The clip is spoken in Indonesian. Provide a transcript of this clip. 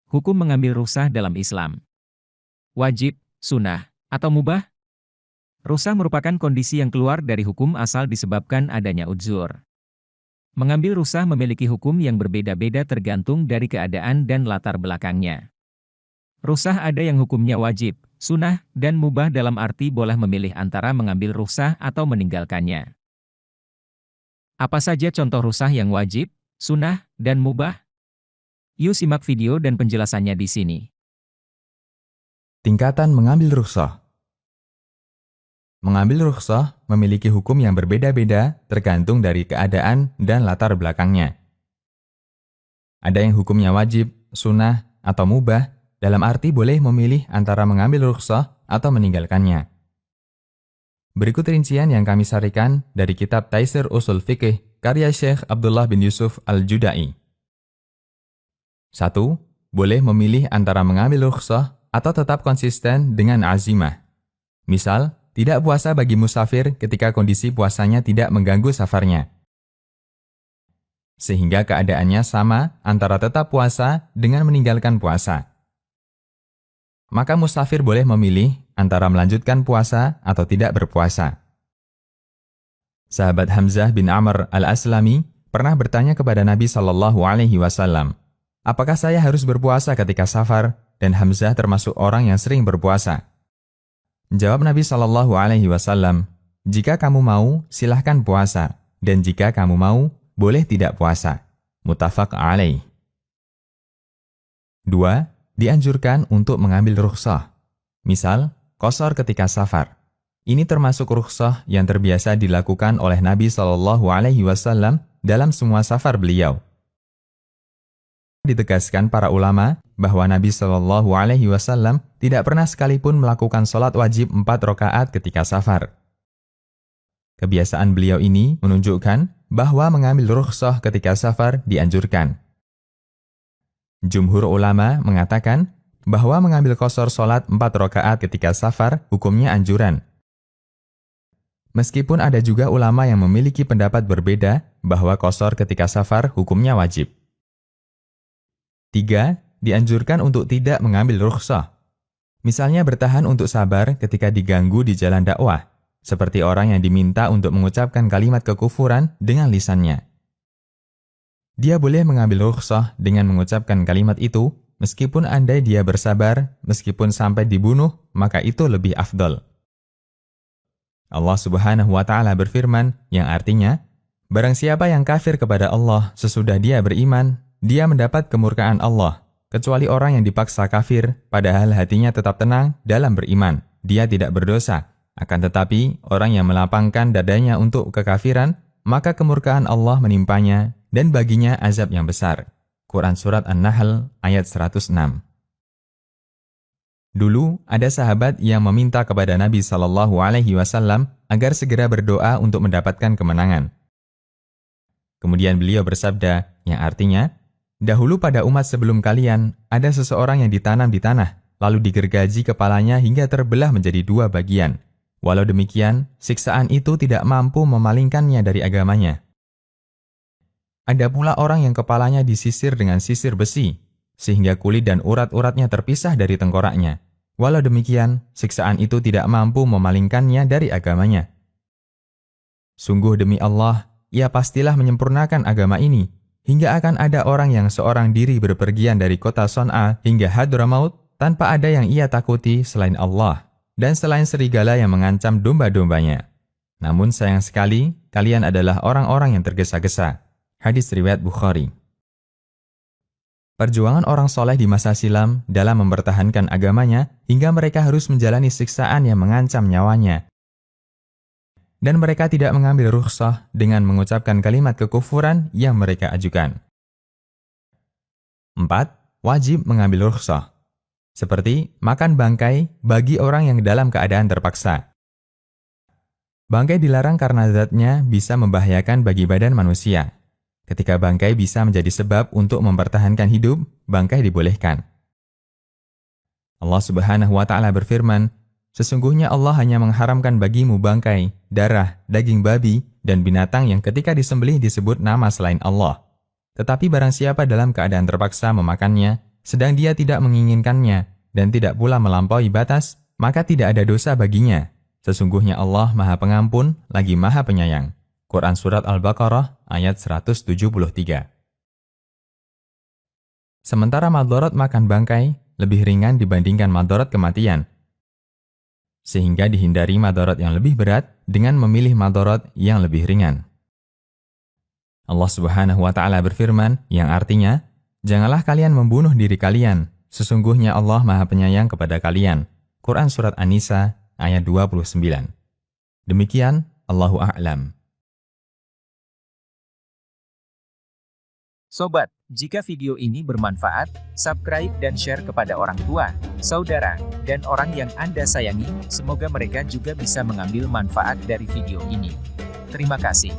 Hukum mengambil rukhsah dalam Islam. Wajib, sunnah, atau mubah? Rukhsah merupakan kondisi yang keluar dari hukum asal disebabkan adanya udzur. Mengambil rukhsah memiliki hukum yang berbeda-beda tergantung dari keadaan dan latar belakangnya. Rukhsah ada yang hukumnya wajib, sunnah, dan mubah dalam arti boleh memilih antara mengambil rukhsah atau meninggalkannya. Apa saja contoh rukhsah yang wajib, sunnah, dan mubah? Yuk simak video dan penjelasannya di sini. Tingkatan mengambil rukhsah. Mengambil rukhsah memiliki hukum yang berbeda-beda tergantung dari keadaan dan latar belakangnya. Ada yang hukumnya wajib, sunnah, atau mubah, dalam arti boleh memilih antara mengambil rukhsah atau meninggalkannya. Berikut rincian yang kami sarikan dari kitab Taisir Usul Fiqh karya Syekh Abdullah bin Yusuf Al-Judai. 1. Boleh memilih antara mengambil rukhsah atau tetap konsisten dengan azimah. Misal, tidak puasa bagi musafir ketika kondisi puasanya tidak mengganggu safarnya. Sehingga keadaannya sama antara tetap puasa dengan meninggalkan puasa. Maka musafir boleh memilih antara melanjutkan puasa atau tidak berpuasa. Sahabat Hamzah bin Amr al-Aslami pernah bertanya kepada Nabi SAW, apakah saya harus berpuasa ketika safar? Dan Hamzah termasuk orang yang sering berpuasa. Jawab Nabi SAW, jika kamu mau, silahkan puasa. Dan jika kamu mau, boleh tidak puasa. Muttafaq alaih. 2. Dianjurkan untuk mengambil rukhsah. Misal, qashar ketika safar. Ini termasuk rukhsah yang terbiasa dilakukan oleh Nabi SAW dalam semua safar beliau. Ditegaskan para ulama bahwa Nabi SAW tidak pernah sekalipun melakukan sholat wajib 4 rakaat ketika safar. Kebiasaan beliau ini menunjukkan bahwa mengambil rukhsah ketika safar dianjurkan. Jumhur ulama mengatakan bahwa mengambil qashar sholat 4 rakaat ketika safar hukumnya anjuran. Meskipun ada juga ulama yang memiliki pendapat berbeda bahwa qashar ketika safar hukumnya wajib. 3. Dianjurkan untuk tidak mengambil rukhsah. Misalnya bertahan untuk sabar ketika diganggu di jalan dakwah, seperti orang yang diminta untuk mengucapkan kalimat kekufuran dengan lisannya. Dia boleh mengambil rukhsah dengan mengucapkan kalimat itu, meskipun andai dia bersabar, meskipun sampai dibunuh, maka itu lebih afdal. Allah Subhanahu wa Ta'ala berfirman, yang artinya, barang siapa yang kafir kepada Allah sesudah dia beriman, dia mendapat kemurkaan Allah, kecuali orang yang dipaksa kafir, padahal hatinya tetap tenang dalam beriman. Dia tidak berdosa. Akan tetapi, orang yang melapangkan dadanya untuk kekafiran, maka kemurkaan Allah menimpanya, dan baginya azab yang besar. Quran Surat An-Nahl ayat 106. Dulu, ada sahabat yang meminta kepada Nabi SAW agar segera berdoa untuk mendapatkan kemenangan. Kemudian beliau bersabda, yang artinya, dahulu pada umat sebelum kalian, ada seseorang yang ditanam di tanah, lalu digergaji kepalanya hingga terbelah menjadi 2 bagian. Walau demikian, siksaan itu tidak mampu memalingkannya dari agamanya. Ada pula orang yang kepalanya disisir dengan sisir besi, sehingga kulit dan urat-uratnya terpisah dari tengkoraknya. Walau demikian, siksaan itu tidak mampu memalingkannya dari agamanya. Sungguh demi Allah, ia pastilah menyempurnakan agama ini, hingga akan ada orang yang seorang diri berpergian dari kota Son'a hingga Hadramaut tanpa ada yang ia takuti selain Allah dan selain serigala yang mengancam domba-dombanya. Namun sayang sekali, kalian adalah orang-orang yang tergesa-gesa. Hadis riwayat Bukhari. Perjuangan orang soleh di masa silam dalam mempertahankan agamanya hingga mereka harus menjalani siksaan yang mengancam nyawanya. Dan mereka tidak mengambil rukhsah dengan mengucapkan kalimat kekufuran yang mereka ajukan. 4. Wajib mengambil rukhsah. Seperti makan bangkai bagi orang yang dalam keadaan terpaksa. Bangkai dilarang karena zatnya bisa membahayakan bagi badan manusia. Ketika bangkai bisa menjadi sebab untuk mempertahankan hidup, bangkai dibolehkan. Allah Subhanahu wa Ta'ala berfirman, sesungguhnya Allah hanya mengharamkan bagimu bangkai, darah, daging babi, dan binatang yang ketika disembelih disebut nama selain Allah. Tetapi barang siapa dalam keadaan terpaksa memakannya, sedang dia tidak menginginkannya dan tidak pula melampaui batas, maka tidak ada dosa baginya. Sesungguhnya Allah Maha Pengampun lagi Maha Penyayang. Quran Surat Al-Baqarah ayat 173. Sementara madharat makan bangkai lebih ringan dibandingkan madharat kematian, sehingga dihindari madharat yang lebih berat dengan memilih madharat yang lebih ringan. Allah Subhanahu wa Ta'ala berfirman, yang artinya, janganlah kalian membunuh diri kalian, sesungguhnya Allah Maha Penyayang kepada kalian. Quran Surat An-Nisa ayat 29. Demikian, Allahu A'lam. Sobat, jika video ini bermanfaat, subscribe dan share kepada orang tua, saudara, dan orang yang Anda sayangi. Semoga mereka juga bisa mengambil manfaat dari video ini. Terima kasih.